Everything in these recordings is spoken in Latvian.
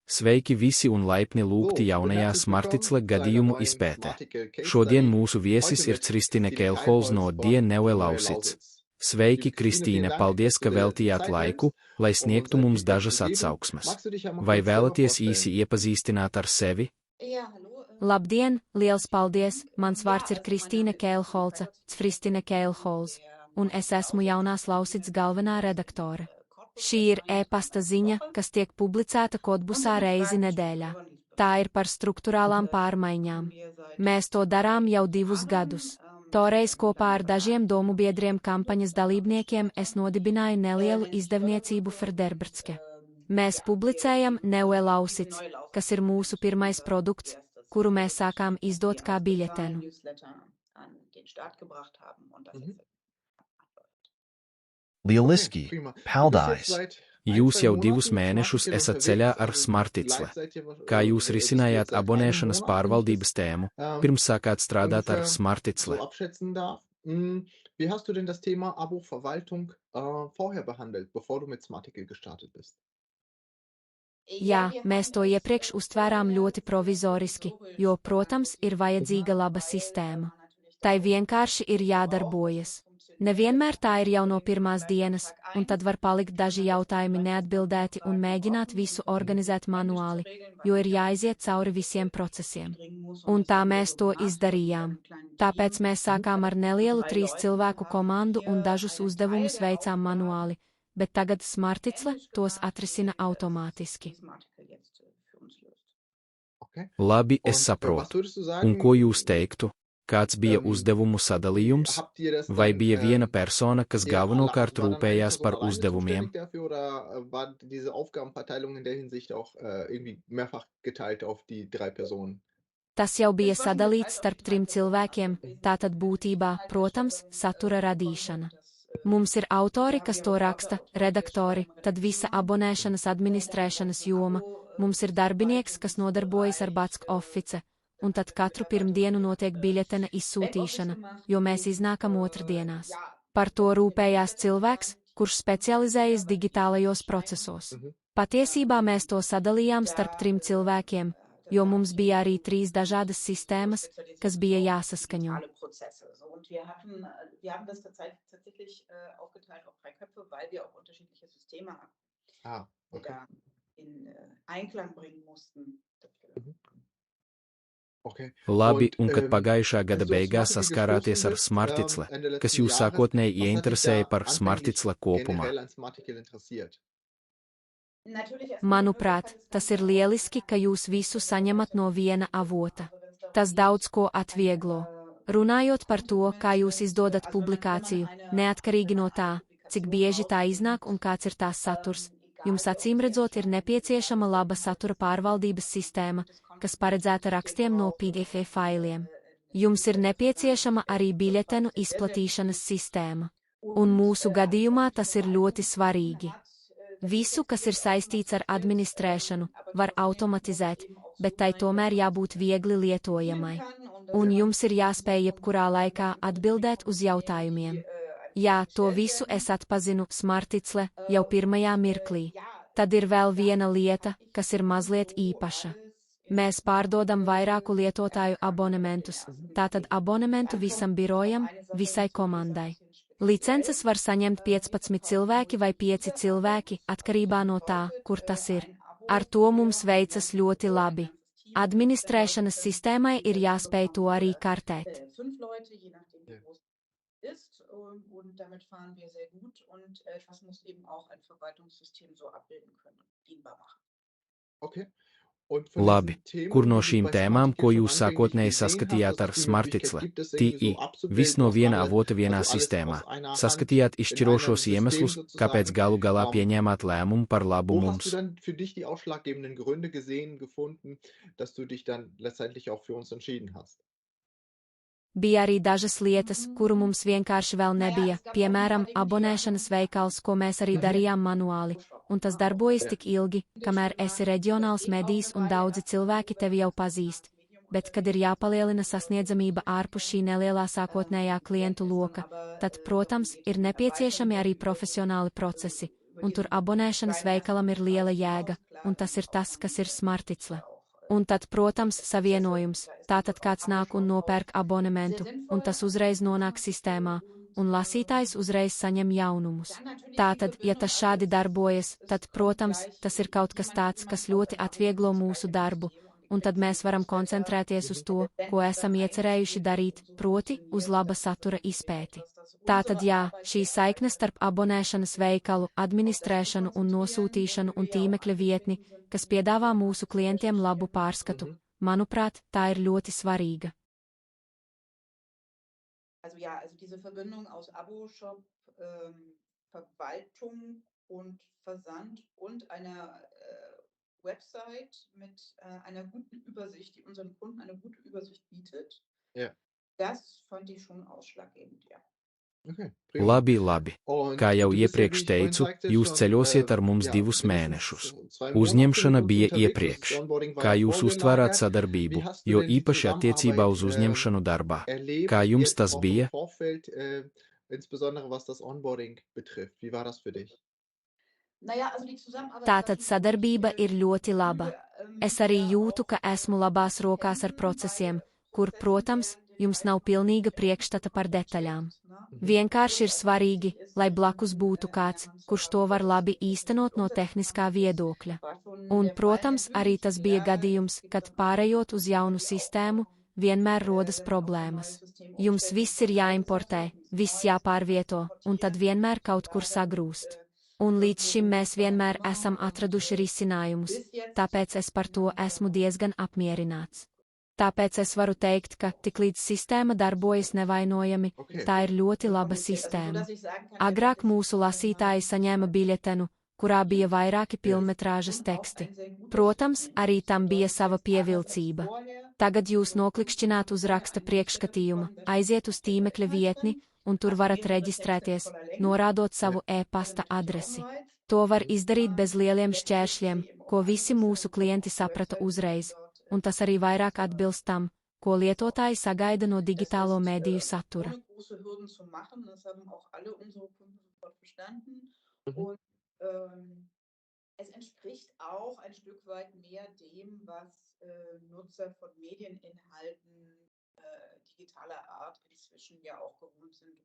Sveiki visi un laipni lūgti jaunajā Smarticle gadījumu izpētē. Šodien mūsu viesis ir Kristīne Keilholz no Die Neue Lausitz. Sveiki, Kristīne, paldies, ka veltījāt laiku, lai sniegtu mums dažas atsauksmes. Vai vēlaties īsi iepazīstināt ar sevi? Labdien, liels paldies! Mans vārds ir Kristīne Keilholze, Kristīne Keilholz, un es esmu jaunās Lausitz galvenā redaktore. Šī ir e-pasta ziņa, kas tiek publicēta Kodbusā reizi nedēļā. Tā ir par struktūrālām pārmaiņām. Mēs to darām jau 2 gadus. Toreiz kopā ar dažiem domu biedriem kampaņas dalībniekiem es nodibināju nelielu izdevniecību Federbertske. Mēs publicējam Neue Lausitz, kas ir mūsu pirmais produkts, kuru mēs sākām izdot kā biļetenu. Lieliski, paldies! Jūs jau 2 mēnešus esat ceļā ar Smarticle. Kā jūs risinājāt abonēšanas pārvaldības tēmu, pirms sākāt strādāt ar Smarticle? Wie hast du denn das Thema Abo-Verwaltung vorher behandelt, bevor du mit Smarticle gestartet bist? Jā, mēs to iepriekš uztvērām ļoti provizoriski, jo, protams, ir vajadzīga laba sistēma. Tai vienkārši ir jādarbojas. Nevienmēr tā ir jau no pirmās dienas, un tad var palikt daži jautājumi neatbildēti un mēģināt visu organizēt manuāli, jo ir jāiziet cauri visiem procesiem. Un tā mēs to izdarījām. Tāpēc mēs sākām ar nelielu 3 cilvēku komandu un dažus uzdevumus veicām manuāli, bet tagad Smarticle tos atrisina automātiski. Labi, es saprotu. Un ko jūs teiktu? Kāds bija uzdevumu sadalījums? Vai bija viena persona, kas galvenokārt rūpējās par uzdevumiem? Tas jau bija sadalīts starp 3 cilvēkiem, tātad būtībā, protams, satura radīšana. Mums ir autori, kas to raksta, redaktori, tad visa abonēšanas administrēšanas joma, mums ir darbinieks, kas nodarbojas ar back office, un tad katru pirmdienu notiek biļetena izsūtīšana, jo mēs iznākam otrdienās. Par to rūpējās cilvēks, kurš specializējas digitālajos procesos. Patiesībā mēs to sadalījām starp 3 cilvēkiem, jo mums bija arī 3 dažādas sistēmas, kas bija jāsaskaņo. Labi, un kad pagājušā gada beigās saskārāties ar Smarticle, kas jūs sākotnēji ieinteresēja par Smarticle kopumā? Manuprāt, tas ir lieliski, ka jūs visu saņemat no viena avota. Tas daudz ko atvieglo. Runājot par to, kā jūs izdodat publikāciju, neatkarīgi no tā, cik bieži tā iznāk un kāds ir tās saturs, jums acīmredzot ir nepieciešama laba satura pārvaldības sistēma, kas paredzēta rakstiem no PDF failiem. Jums ir nepieciešama arī biļetenu izplatīšanas sistēma. Un mūsu gadījumā tas ir ļoti svarīgi. Visu, kas ir saistīts ar administrēšanu, var automatizēt, bet tai tomēr jābūt viegli lietojamai. Un jums ir jāspēj jebkurā laikā atbildēt uz jautājumiem. Jā, to visu es atpazinu Smarticle jau pirmajā mirklī. Tad ir vēl viena lieta, kas ir mazliet īpaša. Mēs pārdodam vairāku lietotāju abonementus, tātad abonementu visam birojam, visai komandai. Licences var saņemt 15 cilvēki vai 5 cilvēki, atkarībā no tā, kur tas ir. Ar to mums veicas ļoti labi. Administrēšanas sistēmai ir jāspēj to arī kartēt. Labi, kur no šīm tēmām, ko jūs sākotnēji saskatījāt ar Smarticle, TI, viss no viena avota vienā sistēmā, saskatījāt izšķirošos iemeslus, kāpēc galu galā pieņēmāt lēmumu par labu mums? Bija arī dažas lietas, kuru mums vienkārši vēl nebija, piemēram, abonēšanas veikals, ko mēs arī darījām manuāli, un tas darbojas tik ilgi, kamēr esi reģionāls medijs un daudzi cilvēki tevi jau pazīst. Bet, kad ir jāpalielina sasniedzamība ārpus šī nelielā sākotnējā klientu loka, tad, protams, ir nepieciešami arī profesionāli procesi, un tur abonēšanas veikalam ir liela jēga, un tas ir tas, kas ir smarticle. Un tad, protams, savienojums, tātad kāds nāk un nopērk abonementu, un tas uzreiz nonāk sistēmā, un lasītājs uzreiz saņem jaunumus. Tātad, ja tas šādi darbojas, tad, protams, tas ir kaut kas tāds, kas ļoti atvieglo mūsu darbu, un tad mēs varam koncentrēties uz to, ko esam iecerējuši darīt, proti, uz laba satura izpēti. Tātad jā, šī saikne starp abonēšanas veikalu, administrēšanu un nosūtīšanu un tīmekļa vietni, kas piedāvā mūsu klientiem labu pārskatu, manuprāt, tā ir ļoti svarīga. Also ja, also diese Verbindung aus Abo-Shop, Verwaltung und Versand und einer Website mit einer guten Übersicht, die unseren Kunden eine gute Übersicht bietet. Ja. Das fand ich schon ausschlaggebend, ja. Okay, Labi, labi. Kā jau iepriekš teicu, jūs ceļosiet ar mums 2 mēnešus. Uzņemšana bija iepriekš. Kā jūs uztvērāt sadarbību, jo īpaši attiecībā uz uzņemšanu darbā? Kā jums tas bija? Insbesondere was das Onboarding betrifft. Wie war das für dich? Tātad sadarbība ir ļoti laba. Es arī jūtu, ka esmu labās rokās ar procesiem, kur, protams, jums nav pilnīga priekšstata par detaļām. Vienkārši ir svarīgi, lai blakus būtu kāds, kurš to var labi īstenot no tehniskā viedokļa. Un, protams, arī tas bija gadījums, kad pārējot uz jaunu sistēmu, vienmēr rodas problēmas. Jums viss ir jāimportē, viss jāpārvieto, un tad vienmēr kaut kur sagrūst. Un līdz šim mēs vienmēr esam atraduši risinājumus, tāpēc es par to esmu diezgan apmierināts. Tāpēc es varu teikt, ka tiklīdz sistēma darbojas nevainojami, tā ir ļoti laba sistēma. Agrāk mūsu lasītāji saņēma biļetenu, kurā bija vairāki pilnmetrāžas teksti. Protams, arī tam bija sava pievilcība. Tagad jūs noklikšķināt uz raksta priekšskatījuma, aiziet uz tīmekļa vietni, un tur varat reģistrēties, norādot savu e-pasta adresi. To var izdarīt bez lieliem šķēršļiem, ko visi mūsu klienti saprata uzreiz, un tas arī vairāk atbilst tam, ko lietotāji sagaida no digitālo mediju satura. Es entspricht auch ein Stück weit mehr dem, was Nutzer von Medieninhalten digitaler Art inzwischen ja auch gewohnt sind.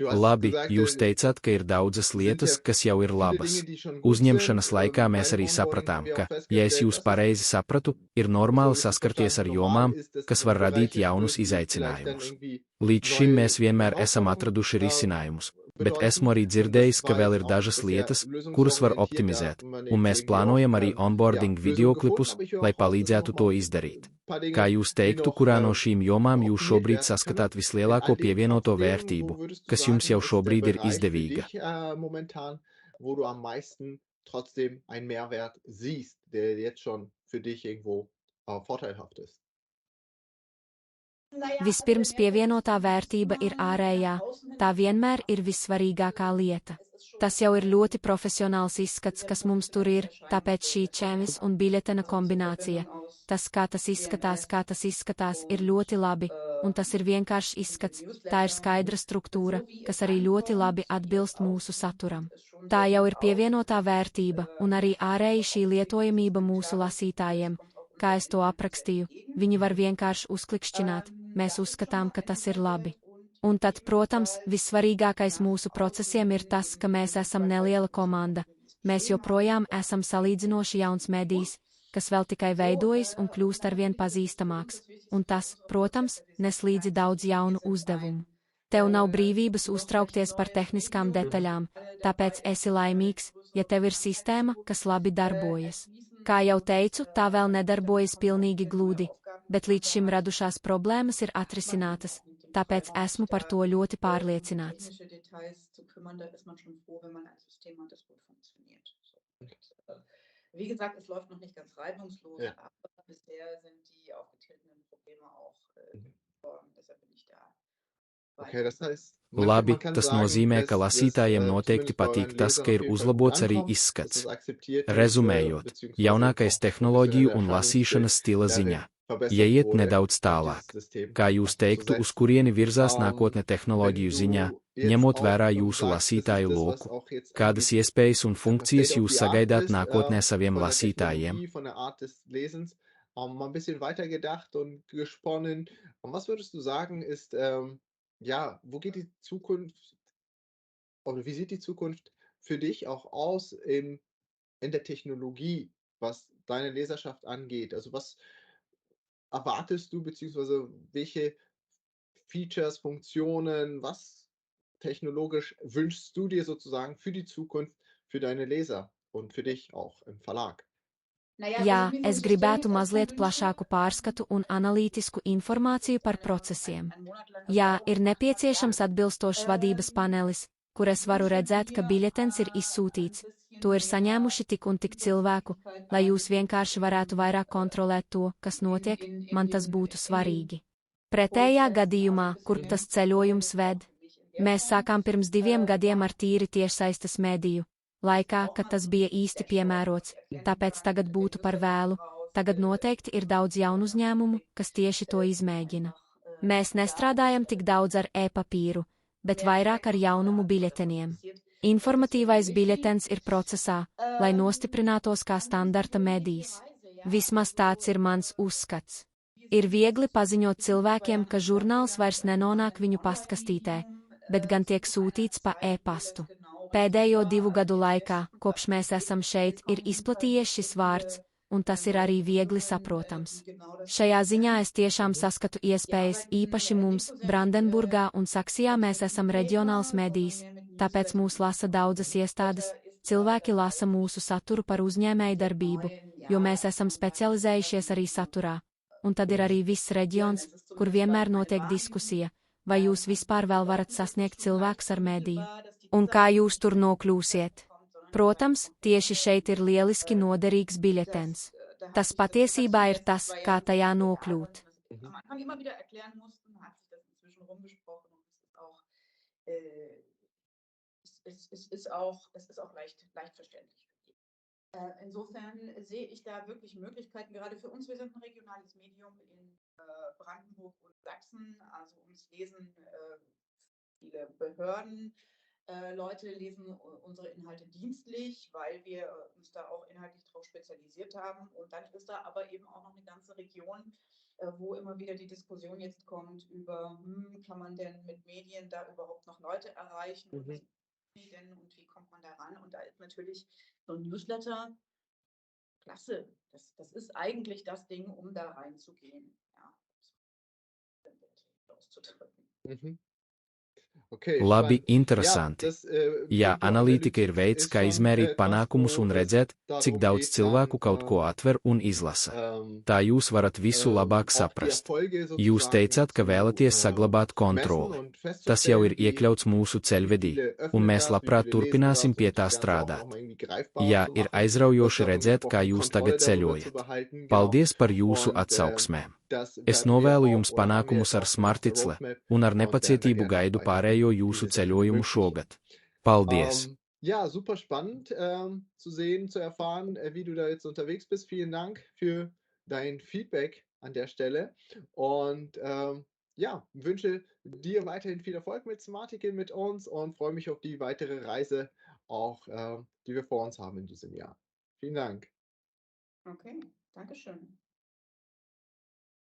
Labi, jūs teicāt, ka ir daudzas lietas, kas jau ir labas. Uzņemšanas laikā mēs arī sapratām, ka, ja es jūs pareizi sapratu, ir normāli saskarties ar jomām, kas var radīt jaunus izaicinājumus. Līdz šim mēs vienmēr esam atraduši risinājumus, bet esmu arī dzirdējis, ka vēl ir dažas lietas, kuras var optimizēt, un mēs plānojam arī onboarding videoklipus, lai palīdzētu to izdarīt. Kā jūs teiktu, kurā no šīm jomām jūs šobrīd saskatāt vislielāko pievienoto vērtību, kas jums jau šobrīd ir izdevīga? Wo du am meisten trotzdem einen Mehrwert siehst, der jetzt schon für dich irgendwo vorteilhaft ist? Vispirms pievienotā vērtība ir ārējā, tā vienmēr ir vissvarīgākā lieta. Tas jau ir ļoti profesionāls izskats, kas mums tur ir, tāpēc šī čēmis un biļetena kombinācija. Tas, kā tas izskatās, ir ļoti labi, un tas ir vienkāršs izskats, tā ir skaidra struktūra, kas arī ļoti labi atbilst mūsu saturam. Tā jau ir pievienotā vērtība, un arī ārēji šī lietojamība mūsu lasītājiem. Kā es to aprakstīju, viņi var vienkārši uzklikšķināt, mēs uzskatām, ka tas ir labi. Un tad, protams, vissvarīgākais mūsu procesiem ir tas, ka mēs esam neliela komanda. Mēs joprojām esam salīdzinoši jauns medijs, kas vēl tikai veidojas un kļūst arvien pazīstamāks, un tas, protams, nes līdzi daudz jaunu uzdevumu. Tev nav brīvības uztraukties par tehniskām detaļām, tāpēc esi laimīgs, ja tev ir sistēma, kas labi darbojas. Kā jau teicu, tā vēl nedarbojas pilnīgi gludi, bet līdz šim radušās problēmas ir atrisinātas, tāpēc esmu par to ļoti pārliecināts. Wie gesagt, es läuft noch nicht ganz reibungslos, aber bisher sind die aufgetretenen Probleme auch deshalb bin ich da. Labi, tas nozīmē, ka lasītājiem noteikti patīk tas, ka ir uzlabots arī izskats. Rezumējot, jaunākais tehnoloģiju un lasīšanas stila ziņā. verbessert Ieiet wurde nedaudz durch dieses tālāk. System Kā jūs teiktu, uz umzusetzen. kurieni virzās nākotne Wenn tehnoloģiju ziņā, du jetzt ņemot auch vērā jūsu sagst, das ist lasītāju das, was loku? auch jetzt Kādas eigentlich, iespējas un sag mal, funkcijas State of jūs the Art sagaidāt ist, nākotnē saviem von der lasītājiem? Technologie, von der Art des Lesens, mal ein bisschen weitergedacht und gesponnen. Und was würdest du sagen, ist, ja, wo geht die Zukunft oder wie sieht die Zukunft für dich auch aus in der Technologie, was deine Leserschaft angeht? Also was erwartest du, beziehungsweise welche Features, Funktionen, was technologisch wünschst du dir sozusagen für die Zukunft, für deine Leser und für dich auch im Verlag? Jā, es gribētu mazliet plašāku pārskatu un analītisku informāciju par procesiem. Jā, ir nepieciešams atbilstošs vadības panelis, kur es varu redzēt, ka biļetens ir izsūtīts. To ir saņēmuši tik un tik cilvēku, lai jūs vienkārši varētu vairāk kontrolēt to, kas notiek, man tas būtu svarīgi. Pretējā gadījumā, kurp tas ceļojums ved, mēs sākām pirms 2 gadiem ar tīri tiešsaistes mediju laikā, kad tas bija īsti piemērots, tāpēc tagad būtu par vēlu. Tagad noteikti ir daudz jaunu uzņēmumu, kas tieši to izmēģina. Mēs nestrādājam tik daudz ar e-papīru, bet vairāk ar jaunumu biļeteniem. Informatīvais biļetens ir procesā, lai nostiprinātos kā standarta medijs. Vismaz tāds ir mans uzskats. Ir viegli paziņot cilvēkiem, ka žurnāls vairs nenonāk viņu pastkastītē, bet gan tiek sūtīts pa e-pastu. Pēdējo 2 gadu laikā, kopš mēs esam šeit, ir izplatījies šis vārds, un tas ir arī viegli saprotams. Šajā ziņā es tiešām saskatu iespējas, īpaši mums, Brandenburgā un Saksijā mēs esam reģionāls medijs, tāpēc mūs lasa daudzas iestādes, cilvēki lasa mūsu saturu par uzņēmēju darbību, jo mēs esam specializējušies arī saturā. Un tad ir arī viss reģions, kur vienmēr notiek diskusija, vai jūs vispār vēl varat sasniegt cilvēkus ar mediju. Un kā jūs tur nokļūsiet? Protams, tieši šeit ir lieliski noderīgs biļetens. Tas patiesībā ir tas, kā tajā nokļūt. Es ist auch leicht verständlich. Insofern sehe ich da wirklich Möglichkeiten, gerade für uns. Wir sind ein regionales Medium in Brandenburg und Sachsen, also uns lesen viele Behörden. Leute lesen unsere Inhalte dienstlich, weil wir uns da auch inhaltlich drauf spezialisiert haben. Und dann ist da aber eben auch noch eine ganze Region, wo immer wieder die Diskussion jetzt kommt über, kann man denn mit Medien da überhaupt noch Leute erreichen? Und was denn und wie kommt man da ran? Und da ist natürlich so ein Newsletter klasse. Das ist eigentlich das Ding, um da reinzugehen. Ja, auszudrücken. Okay, Labi, spannend. interesanti. Jā, analītika ir veids, kā izmērīt panākumus un redzēt, cik daudz cilvēku kaut ko atver un izlasa. Tā jūs varat visu labāk saprast. Jūs teicāt, ka vēlaties saglabāt kontroli. Tas jau ir iekļauts mūsu ceļvedī, un mēs labprāt turpināsim pie tā strādāt. Jā, ir aizraujoši redzēt, kā jūs tagad ceļojat. Paldies par jūsu atsauksmēm. Es novēlu jums panākumus ar Smarticle, un ar nepacietību gaidu pārējo jūsu ceļojumu šogad. Paldies! Ja, super spannend zu sehen, zu erfahren, wie du da jetzt unterwegs bist. Vielen Dank für dein Feedback an der Stelle. Und ja, wünsche dir weiterhin viel Erfolg mit Smarticle, mit uns und freue mich auf die weitere Reise, auch die wir vor uns haben in diesem Jahr. Vielen Dank. Okay, danke schön.